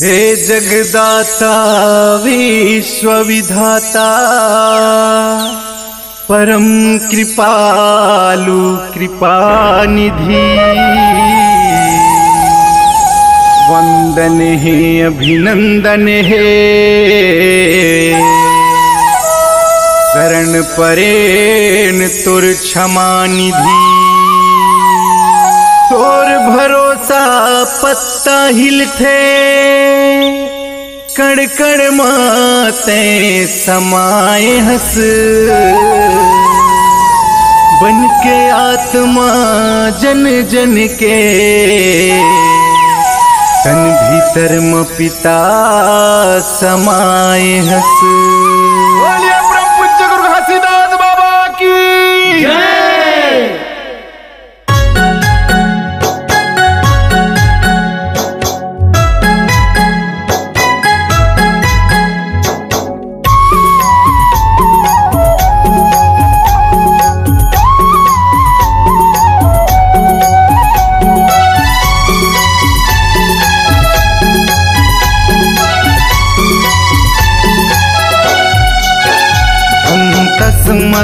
हे जगदाता विश्व विधाता परम कृपालु कृपानिधि, वंदन है अभिनंदन है शरण परेन तुर क्षमा निधि। तोर भरोसा पत्ता हिलथे कण कण माते समाए हस, बन के आत्मा जन जन के तन भीतर म पिता समाए हस। बोलिए परम पूज्य गुरु घासीदास बाबा की जय।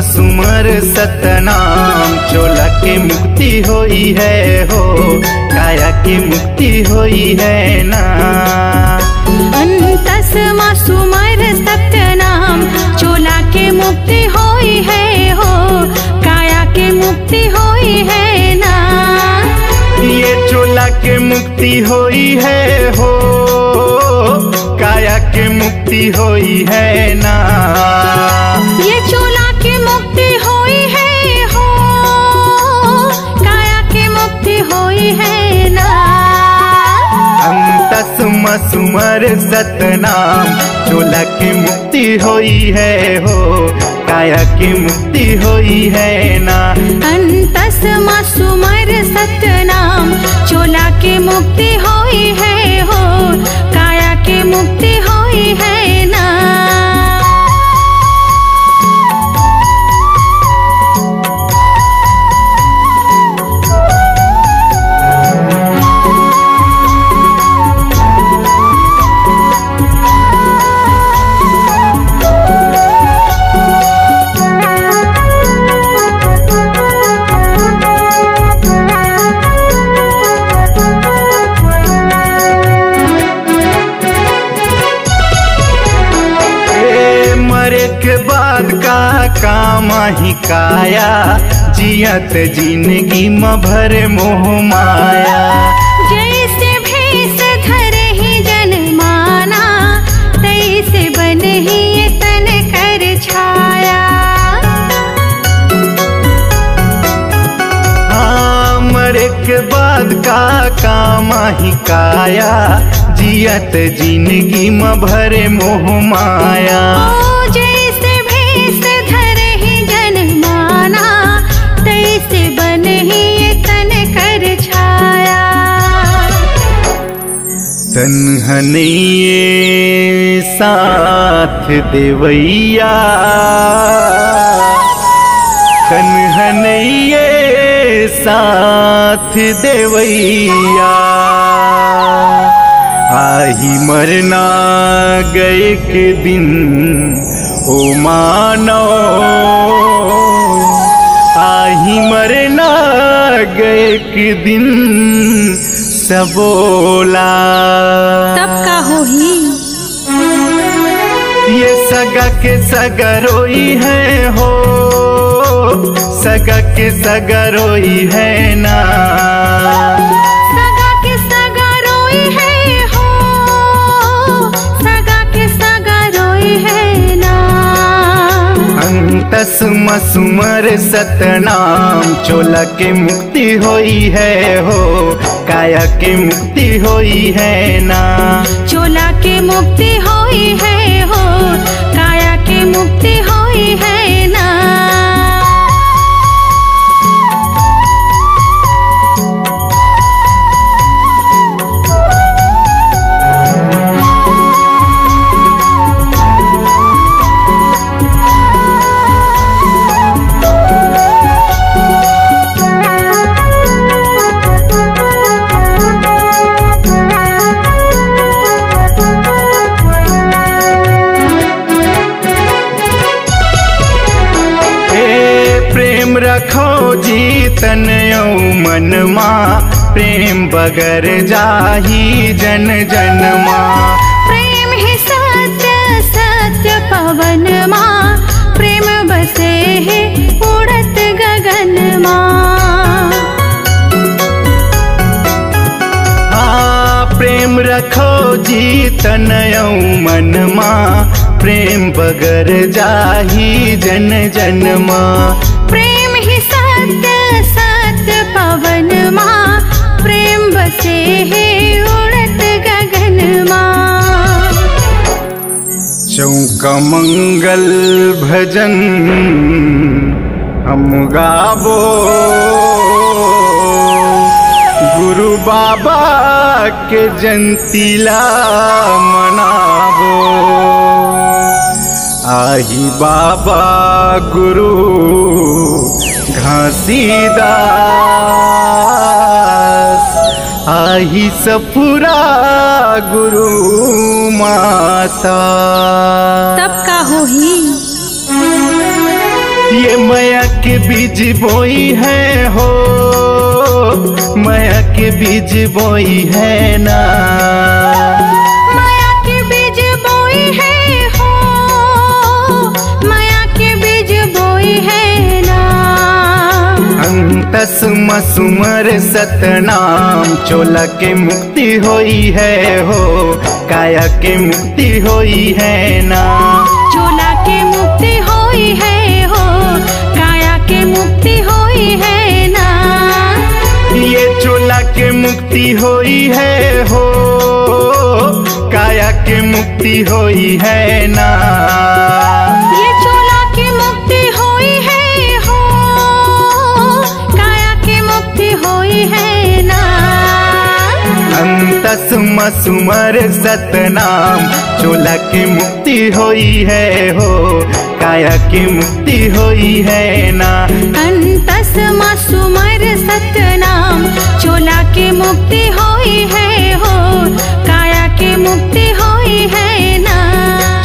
सुमर सतनाम चोला के मुक्ति होई है हो, काया की मुक्ति होई है ना। अंतस सुमर सतनाम चोला के मुक्ति होई है हो, काया के मुक्ति होई है ना। ये चोला के मुक्ति होई है हो, काया के मुक्ति होई है ना। ये चोला की मुक्ति होई है हो, काया की मुक्ति होई है ना। अंतस सुमर सतनाम चोला की मुक्ति होई है हो, काया की मुक्ति होई है ना। अंतस सुमर सतनाम चोला की मुक्ति होई है हो, काया की मुक्ति होई है ना। काम ही काया जियत जिंदगी में भर मोह माया। जैसे भेष धरे ही जन माना, तैसे बन ही ये तन कर छाया। हाँ मरे के बाद का काम ही काया जियत जिंदगी में भर मोह माया। तैसे बन ही ये तन कर छाया। तन्हनिए साथ देवैया, तन्हनिए साथ देवैया। आही मरना गए के दिन ओ मानो, आही मरना गए के दिन सबोला। तब का होही ये सगा के सगा रोई है हो, सगा के सगा रोई है ना। सगा के सगा रोई है हो, सगा के सगा रोई है ना। अंतस सुमर सतनाम चोला के मुक्ति होई है हो, काया के मुक्ति होई है ना। चोला के मुक्ति होई है हो, काया के मुक्ति होई है ना। जी तन मन माँ, प्रेम बगर जाही जन जन माँ। प्रेम है सत्य सत्य पवन माँ, प्रेम बसे है उड़त गगन माँ। हाँ प्रेम रखो जी तन मन माँ, प्रेम बगर जाही जन जन माँ। प्रेम ही सत्य सत्य पवन माँ, प्रेम बसे है उड़त गगन माँ। चौका मंगल भजन हम गाबो, गुरु बाबा के जंतीला मनाबो। आही बाबा गुरु घासीदास, आही सफुरा गुरु माता। तब का होही? ये माया के बीज बोई है हो, माया के बीज बोई है ना। माया के बीज बोई है हो, माया के बीज बोई है ना। अंतस मसुमर सतनाम, चोला के मुक्ति होई है हो, काया के मुक्ति होई है ना। चोला के मुक्ति होई है हो, काया के मुक्ति होई है ना। ये चोला के मुक्ति होई है हो, काया के मुक्ति होई है ना। ये चोला की मुक्ति होई है हो, काया की मुक्ति होई है ना। अंतस मसुमर सतनाम, चोला की मुक्ति होई है हो, काया की मुक्ति होई है ना। अंतस मासुमर सतनाम, चोला की मुक्ति होई है हो, काया की मुक्ति होई है ना।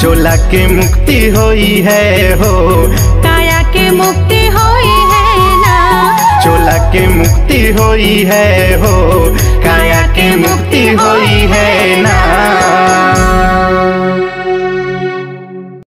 चोला की मुक्ति होई है हो, काया की मुक्ति होई है ना। चोला की मुक्ति होई है हो, काया की मुक्ति होई है ना।